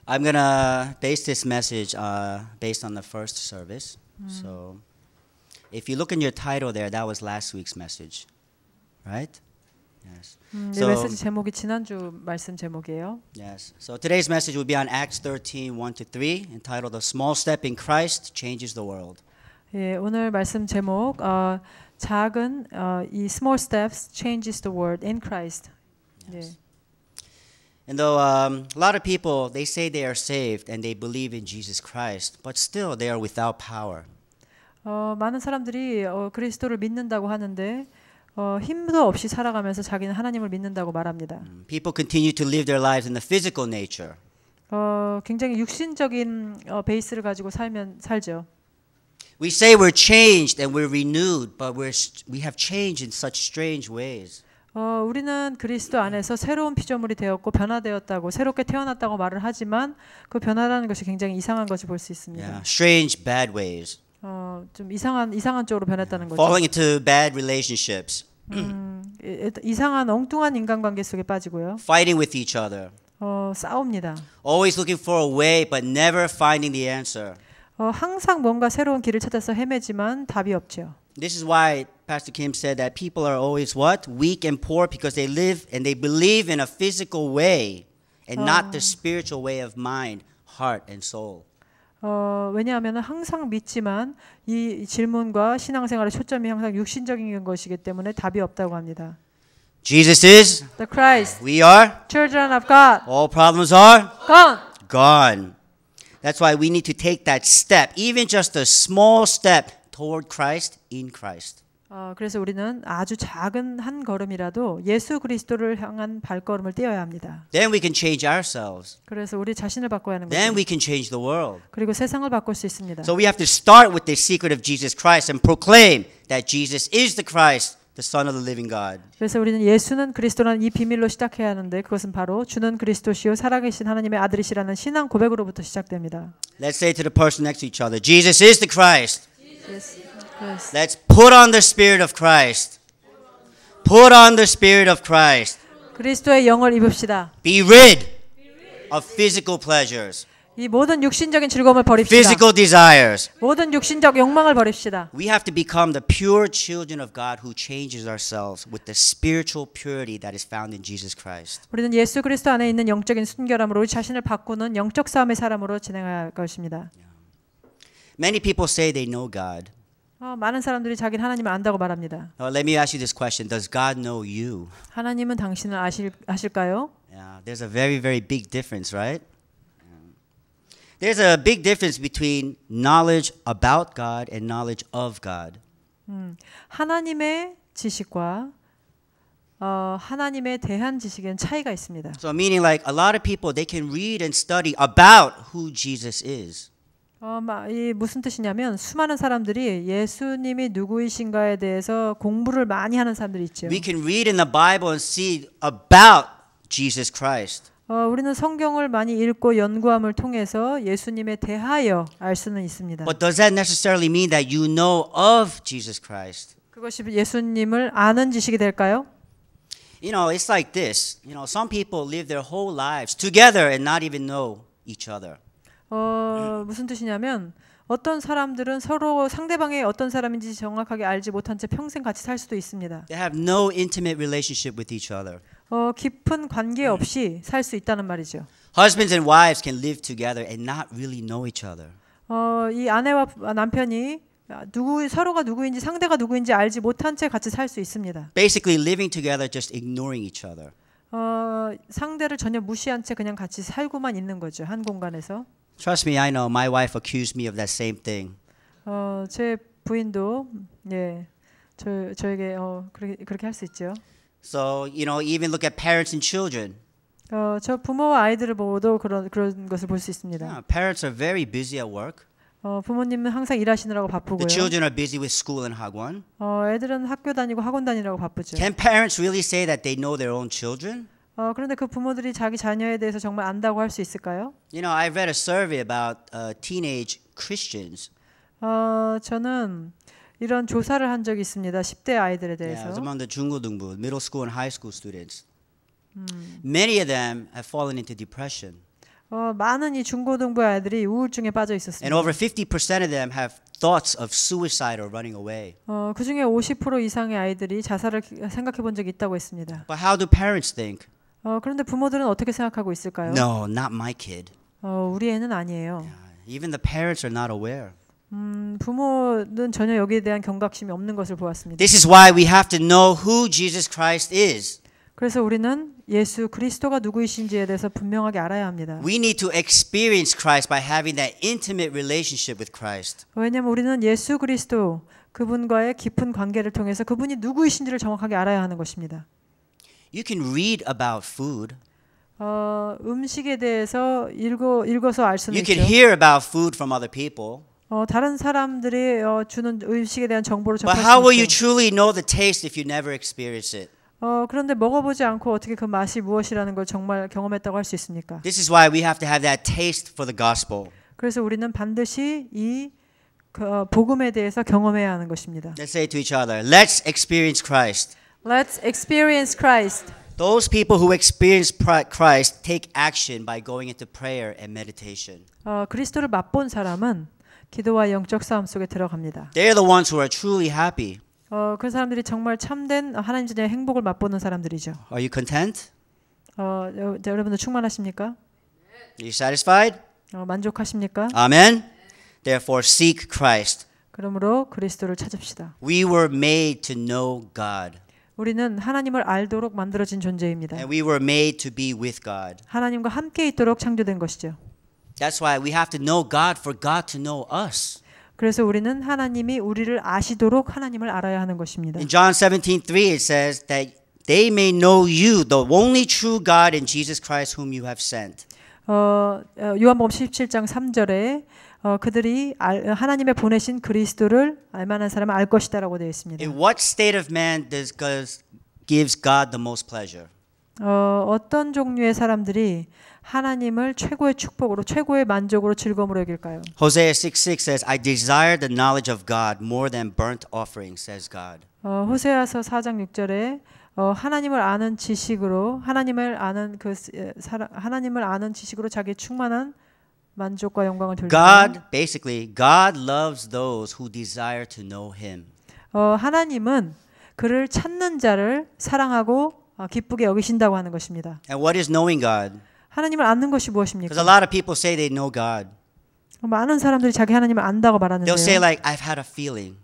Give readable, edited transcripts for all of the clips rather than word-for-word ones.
I'm gonna base this message based on the first service. So, if you look in your title there, that was last week's message, right? Yes. 이 메시지 제목이 지난주 말씀 제목이에요. Yes. So today's message will be on Acts 13, 1-3, entitled "A Small Step in Christ Changes the World." 예, 오늘 말씀 제목 작은 이 small steps changes the world in Christ. Yes. 예. And though a lot of people they say they are saved and they believe in Jesus Christ, but still they are without power. 많은 사람들이 그리스도를 믿는다고 하는데 힘도 없이 살아가면서 자기는 하나님을 믿는다고 말합니다. People continue to live their lives in the physical nature. 굉장히 육신적인 베이스를 가지고 살죠. We say we're changed and we're renewed, but we have changed in such strange ways. 우리는 그리스도 안에서 새로운 피조물이 되었고 변화되었다고 새롭게 태어났다고 말을 하지만 그 변화라는 것이 굉장히 이상한 것을 볼 수 있습니다. Yeah, strange bad ways. 좀 이상한 쪽으로 변했다는 거죠. Falling into bad relationships. 이상한 엉뚱한 인간관계 속에 빠지고요. Fighting with each other. 싸웁니다. Always looking for a way but never finding the answer. 항상 뭔가 새로운 길을 찾아서 헤매지만 답이 없죠. This is why Pastor Kim said that people are always what? Weak and poor because they live and they believe in a physical way and not the spiritual way of mind, heart and soul. 왜냐하면 항상 믿지만 이 질문과 신앙생활의 초점이 항상 육신적인 것이기 때문에 답이 없다고 합니다. Jesus is The Christ. We are Children of God. All problems are Gone. gone. That's why we need to take that step, even just a small step toward Christ in Christ. 그래서 우리는 아주 작은 한 걸음이라도 예수 그리스도를 향한 발걸음을 떼어야 합니다. Then we can change ourselves. 그래서 우리 자신을 바꿔야 하는 Then 거죠. we can change the world. 그리고 세상을 바꿀 수 있습니다. So we have to start with the secret of Jesus Christ and proclaim that Jesus is the Christ, the Son of the living God. 그래서 우리는 예수는 그리스도라는 이 비밀로 시작해야 하는데 그것은 바로 주는 그리스도시요 살아계신 하나님의 아들이시라는 신앙 고백으로부터 시작됩니다. Let's say to the person next to each other, Jesus is the Christ. Yes. Let's put on the Spirit of Christ. Put on the Spirit of Christ. 그리스도의 영을 입읍시다. Be rid of physical pleasures, 이 모든 육신적인 즐거움을 버립시다. physical desires. 모든 육신적 욕망을 버립시다. We have to become the pure children of God who changes ourselves with the spiritual purity that is found in Jesus Christ. 우리는 예수 그리스도 안에 있는 영적인 순결함으로 우리 자신을 바꾸는 영적 싸움의 사람으로 진행할 것입니다. Many people say they know God. 많은 사람들이 자기는 하나님을 안다고 말합니다. Let me ask you this question. Does God know you? 하나님은 당신을 아실까요? Yeah, there's a very, very big difference, right? There's a big difference between knowledge about God and knowledge of God. 하나님의 지식과 하나님에 대한 지식에는 차이가 있습니다. So meaning like a lot of people, they can read and study about who Jesus is. 이 무슨 뜻이냐면 수많은 사람들이 예수님이 누구이신가에 대해서 공부를 많이 하는 사람들이 있죠. We can read in the Bible and see about Jesus Christ. 우리는 성경을 많이 읽고 연구함을 통해서 예수님에 대하여 알 수는 있습니다. But does that necessarily mean that you know of Jesus Christ? 그것이 예수님을 아는 지식이 될까요? You know, it's like this. You know, some people live their whole lives together and not even know each other. 무슨 뜻이냐면 어떤 사람들은 서로 상대방이 어떤 사람인지 정확하게 알지 못한 채 평생 같이 살 수도 있습니다. They have no intimate relationship with each other. 깊은 관계 없이 살 수 있다는 말이죠. Husbands and wives can live together and not really know each other. 이 아내와 남편이 서로가 누구인지 상대가 누구인지 알지 못한 채 같이 살 수 있습니다. Basically living together just ignoring each other. 상대를 전혀 무시한 채 그냥 같이 살고만 있는 거죠. 한 공간에서. Trust me, I know. My wife accused me of that same thing. 제 부인도 저에게 그렇게 할 수 있죠. So, you know, even look at parents and children. 저 부모와 아이들을 보고도 그런 것을 볼 수 있습니다. Yeah, parents are very busy at work. 부모님은 항상 일하시느라고 바쁘고요. The children are busy with school and 학원. 애들은 학교 다니고 학원 다니느라고 바쁘죠. Can parents really say that they know their own children? 그런데 그 부모들이 자기 자녀에 대해서 정말 안다고 할 수 있을까요? You know, I read a survey about teenage Christians. 저는 이런 조사를 한 적이 있습니다. 10대 아이들에 Yeah, it 대해서. was among the 중고등부, middle school and high school students. Many of them have fallen into depression. 많은 이 중고등부 아이들이 우울증에 빠져 And 있었습니다. over 50% of them have thoughts of suicide or running away. 그 중에 50% 이상의 아이들이 자살을 생각해 본 적이 있다고 했습니다. But how do parents think? 그런데 부모들은 어떻게 생각하고 있을까요? No, not my kid. 우리 애는 아니에요. Even the parents are not aware. 부모는 전혀 여기에 대한 경각심이 없는 것을 보았습니다. This is why we have to know who Jesus Christ is. 그래서 우리는 예수 그리스도가 누구이신지에 대해서 분명하게 알아야 합니다. We need to experience Christ by having that intimate relationship with Christ. 왜냐하면 우리는 예수 그리스도 그분과의 깊은 관계를 통해서 그분이 누구이신지를 정확하게 알아야 하는 것입니다. You can read about food. 음식에 대해서 읽어서 알 수는 You can 있죠. hear about food from other people. 다른 사람들이 주는 음식에 대한 정보를 But 접할 how will 수 you 있죠. truly know the taste if you never experience it? 그런데 먹어보지 않고 어떻게 그 맛이 무엇이라는 걸 정말 경험했다고 할 수 있습니까? This is why we have to have that taste for the gospel. 그래서 우리는 반드시 이 복음에 대해서 경험해야 하는 것입니다. Let's say to each other, let's experience Christ. Let's experience Christ. Those people who experience Christ take action by going into prayer and meditation. 그리스도를 맛본 사람은 기도와 영적 싸움 속에 들어갑니다. They're the ones who are truly happy. 그 사람들이 정말 참된 하나님 전의 행복을 맛보는 사람들이죠. Are you content? 여러분들 충만하십니까? Are you satisfied? 만족하십니까? Amen. Therefore, seek Christ. 그러므로 그리스도를 찾읍시다. We were made to know God, 우리는 하나님을 알도록 만들어진 존재입니다. and we were made to be with God. 하나님과 함께 있도록 창조된 것이죠. That's why we have to know God for God to know us. 그래서 우리는 하나님이 우리를 아시도록 하나님을 알아야 하는 것입니다. In John 17:3 it says that they may know you, the only true God, and Jesus Christ whom you have sent. 요한복음 17장 3절에 그들이 하나님의 보내신 그리스도를 알만한 사람은 알 것이다라고 되어 있습니다. In what state of man gives God the most pleasure? 어떤 종류의 사람들이 하나님을 최고의 축복으로 최고의 만족으로 즐거움으로 여길까요? Hosea 6:6 says, I desire the knowledge of God more than burnt offerings, says God. 호세아서 4장 6절에 하나님을 아는 지식으로 하나님을 아는 지식으로 자기의 충만한 만족과 영광을 돌린다. God loves those who desire to know him. 하나님은 그를 찾는 자를 사랑하고 기쁘게 여기신다고 하는 것입니다. And what is knowing God? 하나님을 아는 것이 무엇입니까? Because a lot of people say they know God. 많은 사람들이 자기 하나님을 안다고 말하는데요. They'll say like, I've had a feeling,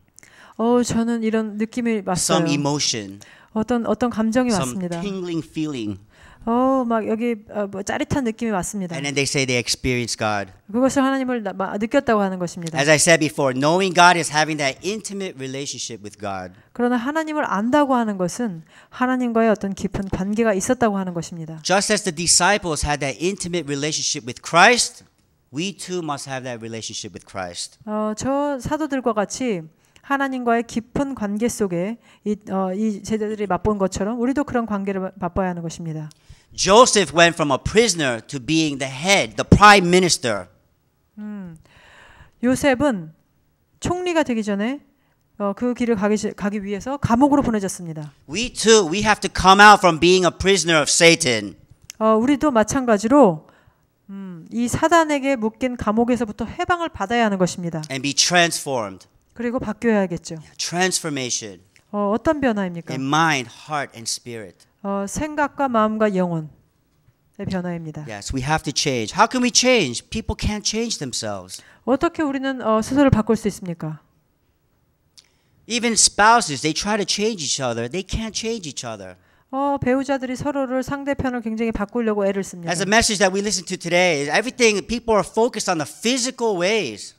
저는 이런 느낌이 왔어요. some emotion, 어떤 감정이 some 왔습니다. tingling feeling. 막 여기 짜릿한 느낌이 왔습니다. And then they say they experience God. 그것을 하나님을 느꼈다고 하는 것입니다. As I said before, knowing God is having that intimate relationship with God. 그러나 하나님을 안다고 하는 것은 하나님과의 어떤 깊은 관계가 있었다고 하는 것입니다. Just as the disciples had that intimate relationship with Christ, we too must have that relationship with Christ. 저 사도들과 같이 하나님과의 깊은 관계 속에 이 제자들이 맛본 것처럼 우리도 그런 관계를 맛봐야 하는 것입니다. Joseph went from a prisoner to being the head, the prime minister. 요셉은 총리가 되기 전에 그 길을 가기 위해서 감옥으로 보내졌습니다. We have to come out from being a prisoner of Satan. 우리도 마찬가지로 이 사단에게 묶인 감옥에서부터 해방을 받아야 하는 것입니다. And be transformed. 그리고 바뀌어야겠죠. Transformation 어떤 변화입니까? in mind, heart, and spirit. 생각과 마음과 영혼의 변화입니다. Yes, we have to change. How can we change? People can't change themselves. 어떻게 우리는 스스로를 바꿀 수 있습니까? Even spouses, they try to change each other. They can't change each other. 배우자들이 서로를 상대편을 굉장히 바꾸려고 애를 씁니다. As a message that we listen to today, everything people are focused on the physical ways.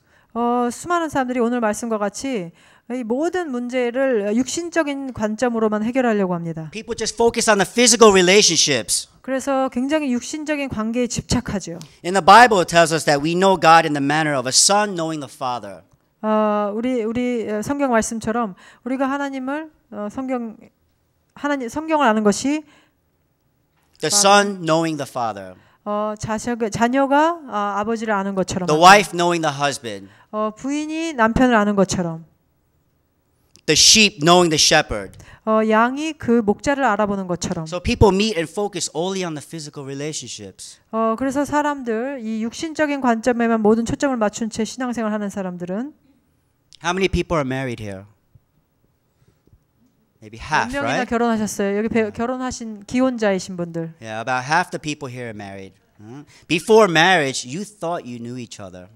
수많은 사람들이 오늘 말씀과 같이 이 모든 문제를 육신적인 관점으로만 해결하려고 합니다. People just focus on the physical relationships. 그래서 굉장히 육신적인 관계에 집착하죠. In the Bible, it tells us that we know God in the manner of a son knowing the father. 우리 성경 말씀처럼 우리가 하나님을 성경을 아는 것이 The son knowing the father. 자녀가 아버지를 아는 것처럼, The wife knowing the husband. 부인이 남편을 아는 것처럼. the sheep knowing the shepherd. 양이 그 목자를 알아보는 것처럼. So people meet and focus only on the physical relationships. 그래서 사람들 이 육신적인 관점에만 모든 초점을 맞춘 채 신앙생활하는 사람들은 How many people are married here? Maybe 몇 half, 명이나 right? 결혼하셨어요? 여기 결혼하신 기혼자이신 분들. Yeah, about half the people here are married. Before marriage, you thought you knew each other.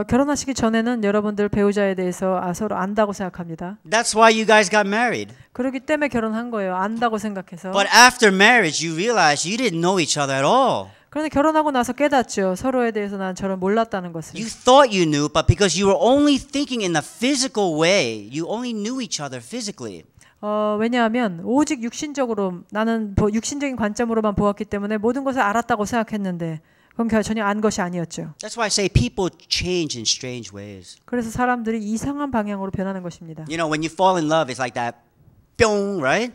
결혼하시기 전에는 여러분들 배우자에 대해서 서로 안다고 생각합니다. That's why you guys got married. 그렇기 때문에 결혼한 거예요. 안다고 생각해서. But after marriage, you realize you didn't know each other at all. 그런데 결혼하고 나서 깨닫죠. 서로에 대해서 난 저를 몰랐다는 것을. You thought you knew, but because you were only thinking in the physical way, you only knew each other physically. 왜냐하면 오직 육신적으로 나는 육신적인 관점으로만 보았기 때문에 모든 것을 알았다고 생각했는데 그건 전혀 안 것이 아니었죠. That's why I say people change in strange ways. 그래서 사람들이 이상한 방향으로 변하는 것입니다. You know, when you fall in love, it's like that, 뿅, right?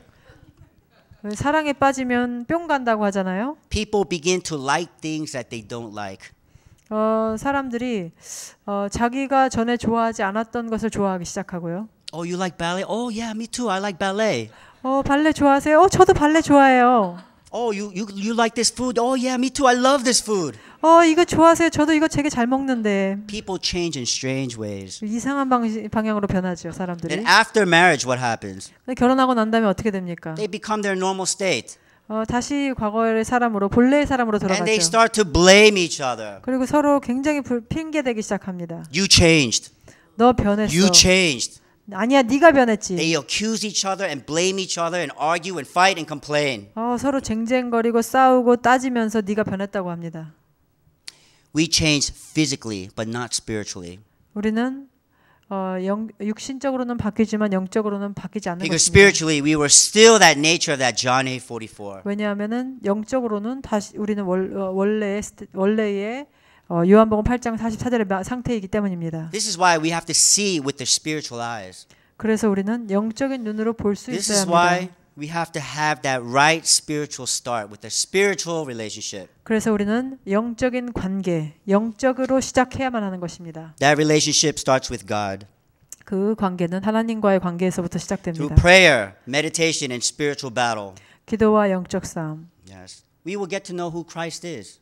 사랑에 빠지면 뿅 간다고 하잖아요. People begin to like things that they don't like. 사람들이 자기가 전에 좋아하지 않았던 것을 좋아하기 시작하고요. Oh, you like ballet? Oh, yeah, me too. I like ballet. 발레 좋아하세요? 저도 발레 좋아해요. Oh, you like this food? Oh, yeah, me too. I love this food. 이거 좋아하세요? 저도 이거 되게 잘 먹는데. People change in strange ways. 이상한 방향으로 변하죠, 사람들이. And after marriage, what happens? 근데 결혼하고 난 다음에 어떻게 됩니까? They become their normal state. 다시 과거의 사람으로 본래의 사람으로 And they 돌아가죠. start to blame each other. 그리고 서로 굉장히 핑계대기 시작합니다. You changed. 너 변했어. You changed. 아니야, 네가 변했지. They accuse each other and blame each other and argue and fight and complain. 서로 쟁쟁거리고 싸우고 따지면서 네가 변했다고 합니다. We change physically, but not spiritually. 우리는 육신적으로는 바뀌지만 영적으로는 바뀌지 않는 Because 것입니다. spiritually, we were still that nature of that John 8:44. 왜냐하면은 영적으로는 다시 우리는 원래의 요한복음 8장 44절의 상태이기 때문입니다. This is why we have to see with the spiritual eyes. 그래서 우리는 영적인 눈으로 볼 수 This 있어야 is why 합니다. we have to have that right spiritual start with the spiritual relationship. 그래서 우리는 영적인 관계, 영적으로 시작해야만 하는 것입니다. That relationship starts with God. 그 관계는 하나님과의 관계에서부터 시작됩니다. Through prayer, meditation, and spiritual battle. 기도와 영적 싸움. Yes. We will get to know who Christ is.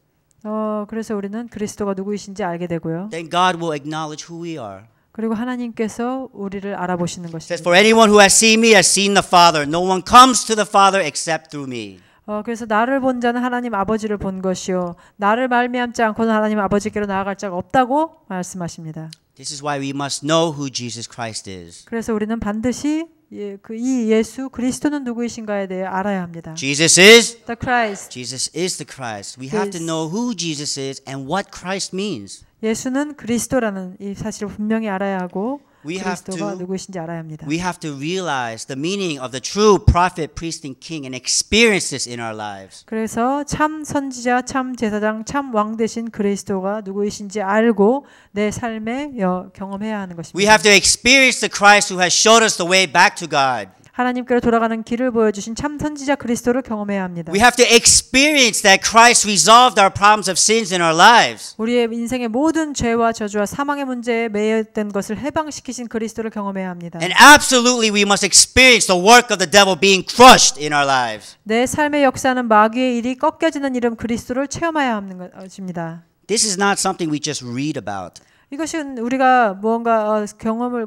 그래서 우리는 그리스도가 누구이신지 알게 되고요. Then God will acknowledge who we are. 그리고 하나님께서 우리를 알아보시는 It says, 것입니다. For anyone who has seen me has seen the Father. No one comes to the Father except through me. 그래서 나를 본 자는 하나님 아버지를 본 것이요 나를 말미암지 않고는 하나님 아버지께로 나아갈 자가 없다고 말씀하십니다. This is why we must know who Jesus Christ is. 그래서 우리는 반드시 이 예수 그리스도는 누구이신가에 대해 알아야 합니다. Jesus is The Christ. Jesus is the Christ. We have to Yes. know who Jesus is and what Christ means. 예수는 그리스도라는 이 사실을 분명히 알아야 하고 We have 그리스도가 to- 누구이신지 알아야 합니다. We have to realize the meaning of the true prophet, priest, and king and experience this in our lives. 그래서 참 선지자, 참 제사장, 참 왕 되신 그리스도가 누구이신지 알고 내 삶에 경험해야 하는 We 것입니다. have to experience the Christ who has showed us the way back to God. 하나님께로 돌아가는 길을 보여주신 참 선지자 그리스도를 경험해야 합니다. We have to experience that Christ resolved our problems of sins in our lives. 우리의 인생의 모든 죄와 저주와 사망의 문제에 매여된 것을 해방시키신 그리스도를 경험해야 합니다. And absolutely we must experience the work of the devil being crushed in our lives. 내 삶의 역사는 마귀의 일이 꺾여지는 이름 그리스도를 체험해야 하는 것입니다. This is not something we just read about. 이것은 우리가 무언가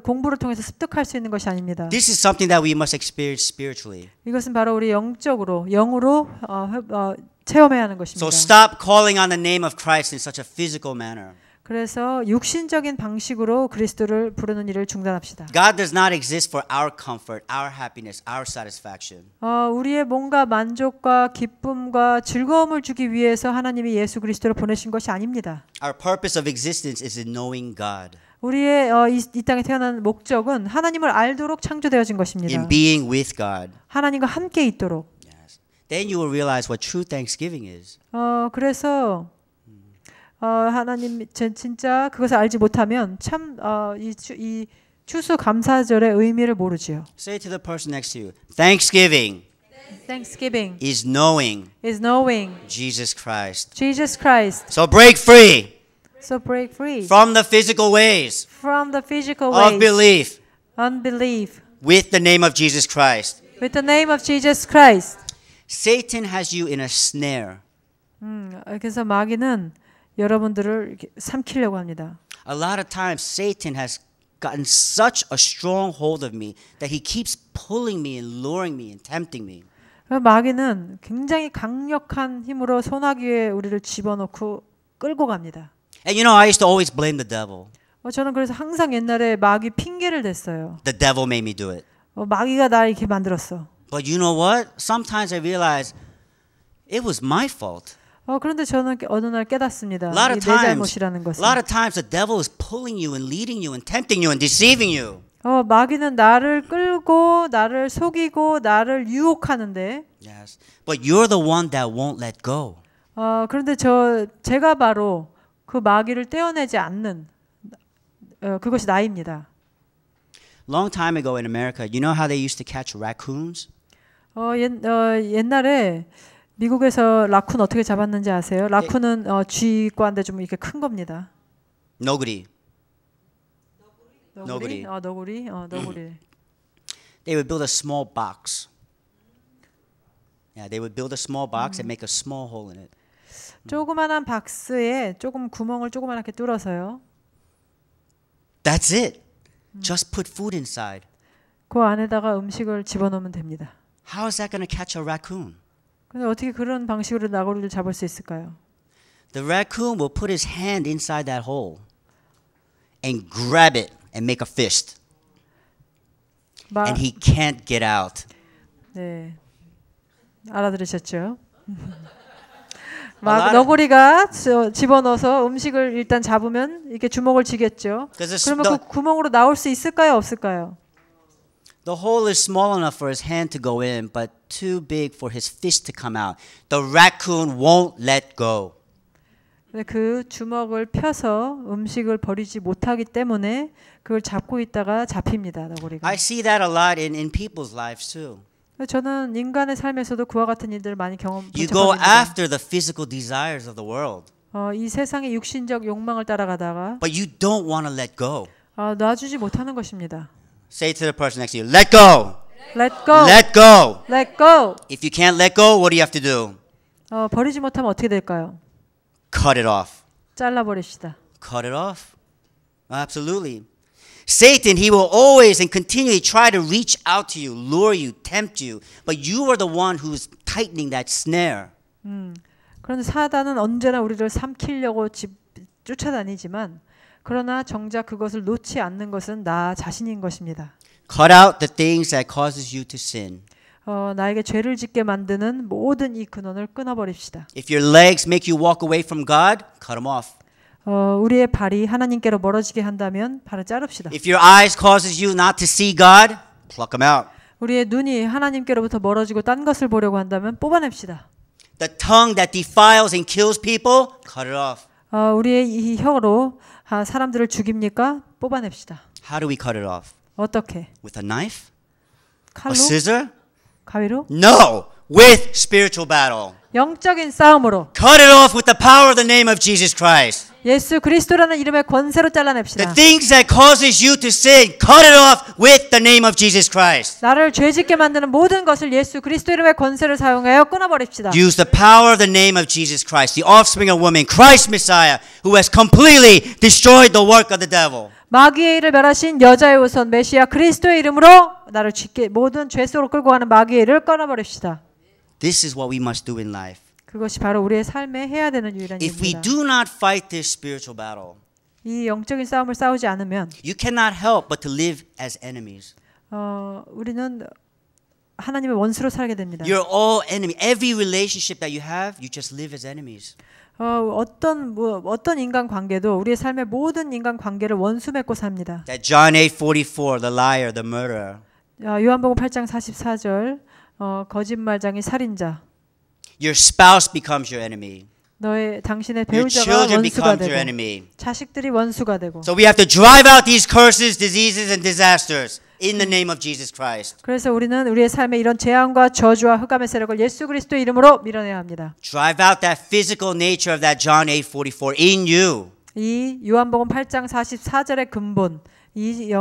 공부를 통해서 습득할 수 있는 것이 아닙니다. This is something that we must experience spiritually. 이것은 바로 우리 영으로 체험해야 하는 것입니다. So stop calling on the name of Christ in such a physical manner. 그래서 육신적인 방식으로 그리스도를 부르는 일을 중단합시다. God does not exist for our comfort, our happiness, our satisfaction. 우리의 뭔가 만족과 기쁨과 즐거움을 주기 위해서 하나님이 예수 그리스도를 보내신 것이 아닙니다. Our purpose of existence is in knowing God, 우리의 이 땅에 태어난 목적은 하나님을 알도록 창조되어진 것입니다. in being with God. 하나님과 함께 있도록. Yes. Then you will realize what true thanksgiving is. 그래서 하나님 진짜 그것을 알지 못하면 참 이 추수 감사절의 의미를 모르지요. Say to the person next to you, Thanksgiving Thanksgiving is knowing is knowing Jesus Christ. Jesus Christ. So break free So break free from the physical ways from the physical of ways, belief. unbelief. with the name of Jesus Christ. With the name of Jesus Christ. Satan has you in a snare. 그래서 마귀는 여러분들을 이렇게 삼키려고 합니다. A lot of times Satan has gotten such a strong hold of me that he keeps pulling me and luring me and tempting me. 마귀는 굉장히 강력한 힘으로 소나기에 우리를 집어넣고 끌고 갑니다. And you know, I used to always blame the devil. 저는 그래서 항상 옛날에 마귀 핑계를 댔어요. The devil made me do it. 마귀가 날 이렇게 만들었어. But you know what? Sometimes I realize it was my fault. 그런데 저는 어느 날 깨닫습니다. A lot of 내 times, 잘못이라는 것을. a lot of times the devil is pulling you and leading you and tempting you and deceiving you. 마귀는 나를 끌고 나를 속이고 나를 유혹하는데. Yes. But you're the one that won't let go. 그런데 제가 바로 그 마귀를 떼어내지 않는 그것이 나입니다. Long time ago in America, you know how they used to catch raccoons? 옛날에 미국에서 라쿤 어떻게 잡았는지 아세요? 라쿤은 쥐과인데 좀 이렇게 큰 겁니다. 너구리. 너구리. 너구리. They would build a small box. Yeah, they would build a small box and make a small hole in it. 조그만한 박스에 조금 구멍을 조그만하게 뚫어서요. That's it. Just put food inside. 그 안에다가 음식을 집어넣으면 됩니다. How is that going to catch a raccoon? 근데 어떻게 그런 방식으로 나구리를 잡을 수 있을까요? The raccoon will put his hand inside that hole and grab it and make a fist. And he can't get out. 네, 알아들으셨죠? 너구리가 집어넣어서 음식을 일단 잡으면 이렇게 주먹을 쥐겠죠. 그러면 그 구멍으로 나올 수 있을까요, 없을까요? The hole is small enough for his hand to go in, but too big for his fist to come out. The raccoon won't let go. 그 주먹을 펴서 음식을 버리지 못하기 때문에 그걸 잡고 있다가 잡힙니다, 너구리가. I see that a lot in people's lives too. 저는 인간의 삶에서도 그와 같은 일들을 많이 You go 경험합니다. after the physical desires of the world, 이 세상의 육신적 욕망을 따라가다가 but you don't want to let go. 놔주지 못하는 것입니다. Say to the person next to you, let go. Let go. Let go. Let go. If you can't let go, what do you have to do? 버리지 못하면 어떻게 될까요? Cut it off. 잘라버립시다. Cut it off. Absolutely. Satan, he will always and continually try to reach out to you, lure you, tempt you, but you are the one who's tightening that snare. 그런데 사단은 언제나 우리를 삼키려고 쫓아다니지만 그러나 정작 그것을 놓지 않는 것은 나 자신인 것입니다. Cut out the things that causes you to sin. 나에게 죄를 짓게 만드는 모든 이 근원을 끊어버립시다. If your legs make you walk away from God, cut them off. 우리의 발이 하나님께로 멀어지게 한다면 발을 자릅시다. If your eyes causes you not to see God, pluck them out. 우리의 눈이 하나님께로부터 멀어지고 딴 것을 보려고 한다면 뽑아냅시다. The tongue that defiles and kills people, cut it off. 우리의 이 혀로 사람들을 죽입니까? 뽑아냅시다. How do we cut it off? 어떻게? With a knife? 칼로? A scissor? 가위로? No, with spiritual battle. 영적인 싸움으로. Cut it off with the power of the name of Jesus Christ. 예수 그리스도라는 이름의 권세로 잘라냅시다. The things that causes you to sin, cut it off with the name of Jesus Christ. 나를 죄짓게 만드는 모든 것을 예수 그리스도 이름의 권세를 사용하여 끊어버립시다. Use the power of the name of Jesus Christ, the offspring of woman, Christ Messiah, who has completely destroyed the work of the devil. 마귀의 일을 멸하신 여자의 우선 메시아 그리스도의 이름으로 나를 모든 죄 속으로 끌고 가는 마귀의 일을 끊어버립시다. This is what we must do in life. 그것이 바로 우리의 삶에 해야 되는 유일한 If we 일입니다. do not fight this spiritual battle, 이 영적인 싸움을 싸우지 않으면 you cannot help but to live as enemies. 우리는 하나님의 원수로 살게 됩니다. You're all enemy. Every relationship that you have, you just live as enemies. 어떤 인간 관계도 우리의 삶의 모든 인간 관계를 원수 맺고 삽니다. That John 8:44, the liar, the murderer. 요한복음 8장 44절 거짓말장이 살인자. Your spouse becomes your enemy. 당신의 Your 배우자가 children 원수가 become your 되고 enemy. 자식들이 원수가 되고. So we have to drive out these curses, diseases, and disasters in the name of Jesus Christ. 그래서 우리는 우리의 삶에 이런 재앙과 저주와 흑암의 세력을 예수 그리스도의 이름으로 밀어내야 합니다. Drive out that physical nature of that John 8:44 in you. 이 요한복음 8장 44절의 근본, 이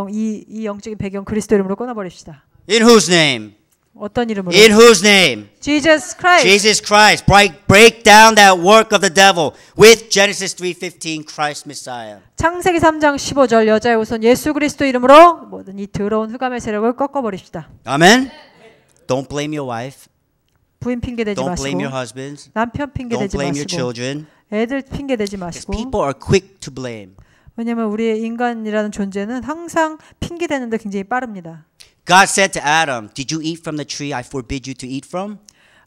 영적인 배경 그리스도 이름으로 끊어버립시다. In whose name? 어떤 이름으로? In whose name? Jesus Christ. Jesus Christ. Break down that work of the devil with Genesis 3:15, Christ Messiah. 창세기 3장 15절 여자의 우선 예수 그리스도 이름으로 모든 이 더러운 흑암의 세력을 꺾어버립시다. Amen. Don't blame your wife. 부인 핑계 대지 Don't blame your 마시고 husbands. 남편 핑계 Don't 대지 blame your 마시고 children. 애들 핑계 대지 Because 마시고 people are quick to blame. 왜냐하면 우리의 인간이라는 존재는 항상 핑계 대는데 굉장히 빠릅니다. God said to Adam, "Did you eat from the tree I forbid you to eat from?"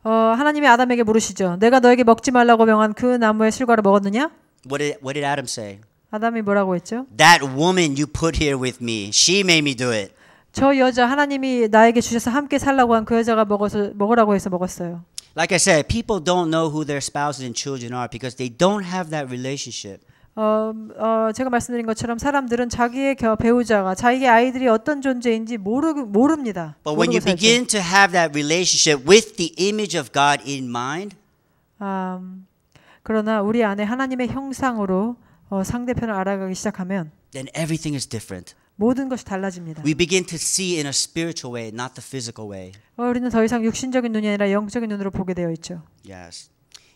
하나님이 아담에게 물으시죠. 내가 너에게 먹지 말라고 명한 그 나무의 실과를 먹었느냐? What did Adam say? 아담이 뭐라고 했죠? That woman you put here with me, she made me do it. 저 여자 하나님이 나에게 주셔서 함께 살라고 한 그 여자가 먹으라고 해서 먹었어요. Like I said, people don't know who their spouses and children are because they don't have that relationship. 제가 말씀드린 것처럼 사람들은 자기의 배우자가 자기의 아이들이 어떤 존재인지 모릅니다. But when you begin to have that relationship with the image of God in mind, 그러나 우리 안에 하나님의 형상으로 상대편을 알아가기 시작하면 then everything is different. 모든 것이 달라집니다. We begin to see in a spiritual way, not the physical way. 우리는 더 이상 육신적인 눈이 아니라 영적인 눈으로 보게 되어 있죠. Yes.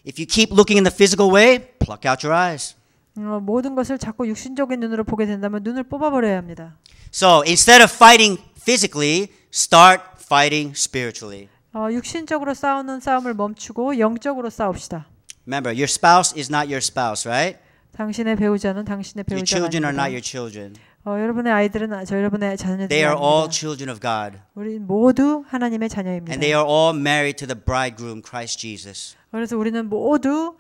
If you keep looking in the physical way, pluck out your eyes. 모든 것을 자꾸 육신적인 눈으로 보게 된다면 눈을 뽑아버려야 합니다. So instead of fighting physically, start fighting spiritually. 육신적으로 싸우는 싸움을 멈추고 영적으로 싸웁시다. Remember, your spouse is not your spouse, right? 당신의 배우자는 당신의 Your 배우자가 children are not 아닙니다. your children. 여러분의 아이들은 여러분의 자녀들이 They are all 아닙니다. children of God. 우리 모두 하나님의 자녀입니다. And they are all married to the bridegroom, Christ Jesus. 그래서 우리는 모두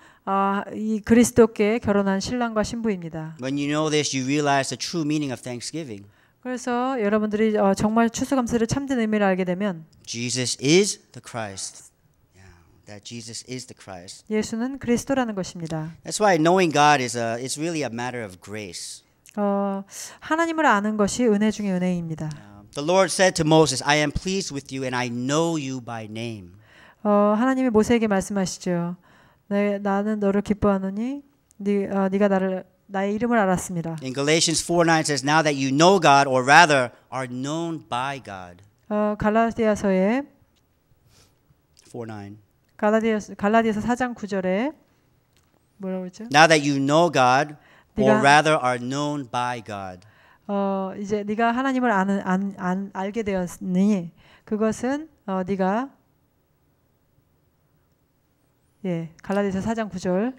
이 그리스도께 결혼한 신랑과 신부입니다. When you know this, you realize the true meaning of Thanksgiving. 그래서 여러분들이 정말 추수감사를 참된 의미를 알게 되면 Jesus is the Christ. Yeah, that Jesus is the Christ. 예수는 그리스도라는 것입니다. That's why knowing God is really a matter of grace. 하나님을 아는 것이 은혜 중에 은혜입니다. The Lord said to Moses, "I am pleased with you and I know you by name." 하나님이 모세에게 말씀하시죠. 나는 너를 기뻐하노니 네가 나의 이름을 알았습니다. In Galatians 4:9 says, "Now that you know God, or rather are known by God." 갈라디아서에 4:9. 갈라디아서 4장 9절에 뭐라고 했죠? Now that you know God, or 네가- rather are known by God. 이제 네가 하나님을 알게 되었으니 그것은 네가 갈라디아서 4장 9절.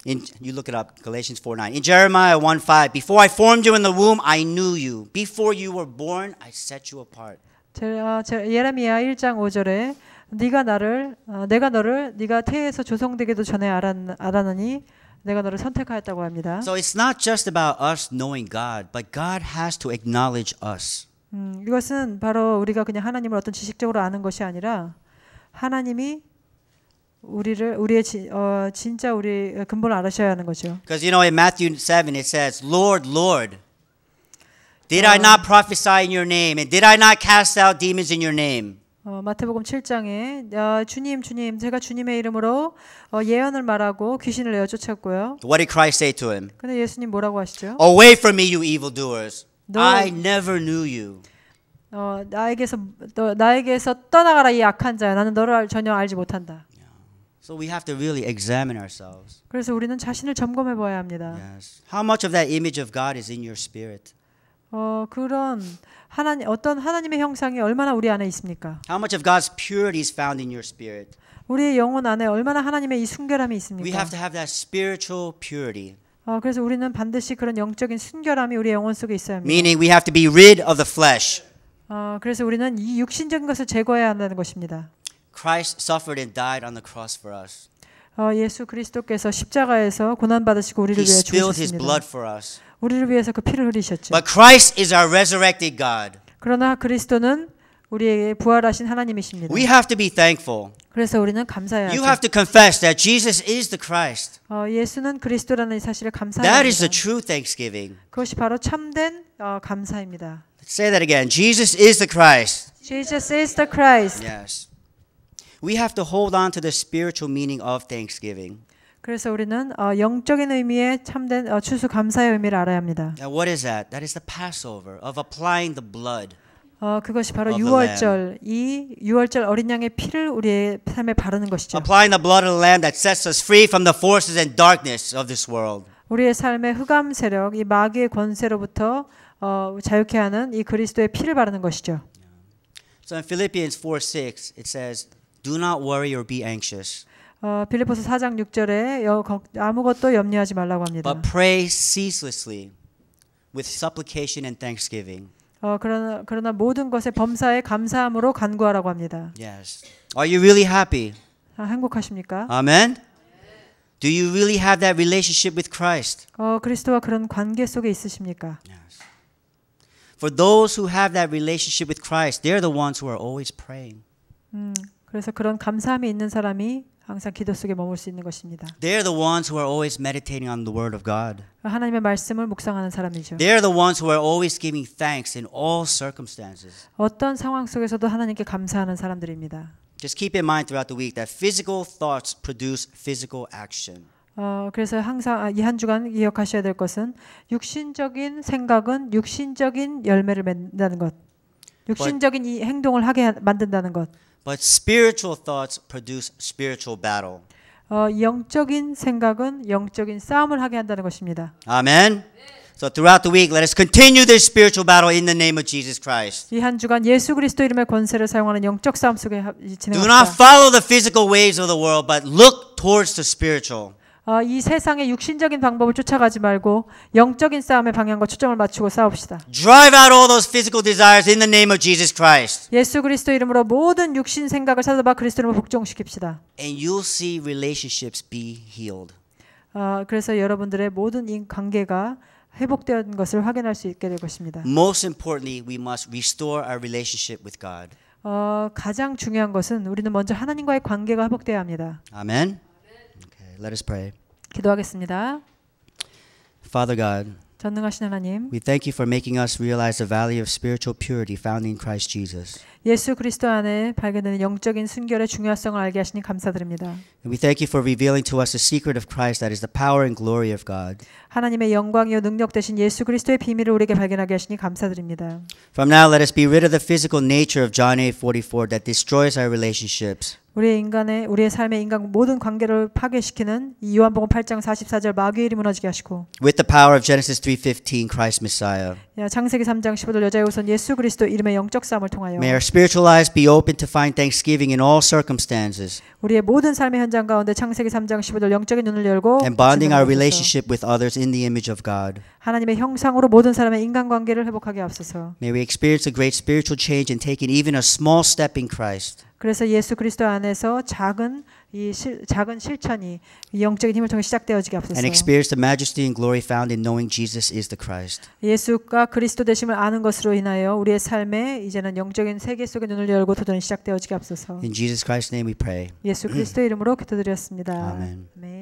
You look it up, Galatians 4:9. In Jeremiah 1:5, before I formed you in the womb, I knew you. Before you were born, I set you apart. 예레미야 1장 5절에 내가 너를 네가 태에서 조성되기도 전에 알았느니 내가 너를 선택하였다고 합니다. So it's not just about us knowing God, but God has to acknowledge us. 이것은 바로 우리가 그냥 하나님을 어떤 지식적으로 아는 것이 아니라 하나님이 우리의 진짜 우리 근본을 알으셔야 하는 거죠. Because in Matthew 7 it says, "Lord, Lord, did I not prophesy in your name, and did I not cast out demons in your name?" 마태복음 7장에 주님 제가 주님의 이름으로 예언을 말하고 귀신을 내어 쫓았고요. What did Christ say to him? 근데 예수님 뭐라고 하시죠? Away from me, you evildoers. I never knew you. 나에게서 떠나가라 이 악한 자야. 나는 너를 전혀 알지 못한다. So we have to really examine ourselves. 그래서 우리는 자신을 점검해 봐야 합니다. Yes. How much of that image of God is in your spirit? 그런 어떤 하나님의 형상이 얼마나 우리 안에 있습니까? How much of God's purity is found in your spirit? 우리의 영혼 안에 얼마나 하나님의 이 순결함이 We 있습니까? have to have that spiritual purity. 그래서 우리는 반드시 그런 영적인 순결함이 우리의 영혼 속에 있어야 합니다. Meaning we have to be rid of the flesh. 그래서 우리는 이 육신적인 것을 제거해야 한다는 것입니다. Christ suffered and died on the cross for us. 예수 그리스도께서 십자가에서 고난 받으시고 우리를 He 위해 spilled his 죽으셨습니다. blood for us. 우리를 위해서 그 피를 흘리셨죠. But Christ is our resurrected God. 그러나 그리스도는 우리에게 부활하신 하나님이십니다. We have to be thankful. 그래서 우리는 감사해야 You 하죠. have to confess that Jesus is the Christ. 예수는 그리스도라는 이 사실을 감사해야 That is the 합니다. true thanksgiving. 그것이 바로 참된 감사입니다. Let's say that again. Jesus is the Christ. Jesus is the Christ. Yes. We have to hold on to the spiritual meaning of thanksgiving. 그래서 우리는 영적인 의미의 참된 추수감사의 의미를 알아야 합니다. And what is that? That is the Passover of applying the blood. 그것이 바로 of the 유월절, 이 유월절 어린 양의 피를 우리의 삶에 바르는 것이죠. Applying the blood of the Lamb that sets us free from the forces and darkness of this world. 우리의 삶의 흑암 세력, 이 마귀의 권세로부터 자유케 하는 이 그리스도의 피를 바르는 것이죠. So in Philippians 4:6 it says, "Do not worry or be anxious, 빌립보서 4장 6절에 아무것도 염려하지 말라고 합니다. but pray ceaselessly with supplication and thanksgiving." 그러나 모든 것에 범사에 감사함으로 간구하라고 합니다. Yes. Are you really happy? 행복하십니까? Amen. Do you really have that relationship with Christ? 그리스도와 그런 관계 속에 있으십니까? Yes. For those who have that relationship with Christ, they're the ones who are always praying. 그래서 그런 감사함이 있는 사람이 항상 기도 속에 머물 수 있는 것입니다. They're the ones who are always meditating on the Word of God. 하나님의 말씀을 묵상하는 사람이죠. They're the ones who are always giving thanks in all circumstances. 어떤 상황 속에서도 하나님께 감사하는 사람들입니다. Just keep in mind throughout the week that physical thoughts produce physical action. 그래서 항상 이 한 주간 기억하셔야 될 것은 육신적인 생각은 육신적인 열매를 맺는다는 것. 육신적인 이 행동을 하게 만든다는 것. But spiritual thoughts produce spiritual battle. 영적인 생각은 영적인 싸움을 하게 한다는 것입니다. Amen. So throughout the week, let us continue this spiritual battle in the name of Jesus Christ. 이 한 주간 예수 그리스도 이름의 권세를 사용하는 영적 싸움 속에 Do not 진행합시다. follow the physical ways of the world, but look towards the spiritual. 이 세상의 육신적인 방법을 쫓아가지 말고 영적인 싸움의 방향과 초점을 맞추고 싸웁시다. Drive out all those physical desires in the name of Jesus Christ. 예수 그리스도 이름으로 모든 육신 생각을 사로잡아 그리스도 이름으로 복종시킵시다. And you'll see relationships be healed. 그래서 여러분들의 모든 이 관계가 회복된 것을 확인할 수 있게 될 것입니다. Most importantly, we must restore our relationship with God. 가장 중요한 것은 우리는 먼저 하나님과의 관계가 회복돼야 합니다. Amen. Okay, let us pray. 기도하겠습니다. Father God, 전능하신 하나님, we thank you for making us realize the value of spiritual purity found in Christ Jesus. 예수 그리스도 안에 발견되는 영적인 순결의 중요성을 알게 하시니 감사드립니다. And we thank you for revealing to us the secret of Christ, that is the power and glory of God. 하나님의 영광이요 능력 되신 예수 그리스도의 비밀을 우리에게 발견하게 하시니 감사드립니다. From now, let us be rid of the physical nature of John 8:44 that destroys our relationships. 우리의 삶의 인간 모든 관계를 파괴시키는 이 요한복음 8장 44절 마귀의 일이 무너지게 하시고 With the power of Genesis 3:15, Christ Messiah. 창세기 3장 15절 여자의 우선 예수 그리스도 이름의 영적 싸움을 통하여 May our spiritual eyes be open to find thanksgiving in all circumstances, 우리의 모든 삶의 현장 가운데 창세기 3장 15절 영적인 눈을 열고 and bonding our 진행하옵소서. relationship with others in the image of God. 하나님의 형상으로 모든 사람의 인간관계를 회복하게 하옵소서. May we experience a great spiritual change and taking even a small step in Christ. 그래서 예수 그리스도 안에서 작은 실천이 이 영적인 힘을 통해 시작되어지게 And 하옵소서. experience the majesty and glory found in knowing Jesus is the Christ. 예수가 그리스도 되심을 아는 것으로 인하여 우리의 삶에 이제는 영적인 세계 속의 눈을 열고 도전이 시작되어지게 하옵소서. In Jesus Christ's name we pray. 예수 그리스도의 이름으로 기도드렸습니다. 아멘. 아멘.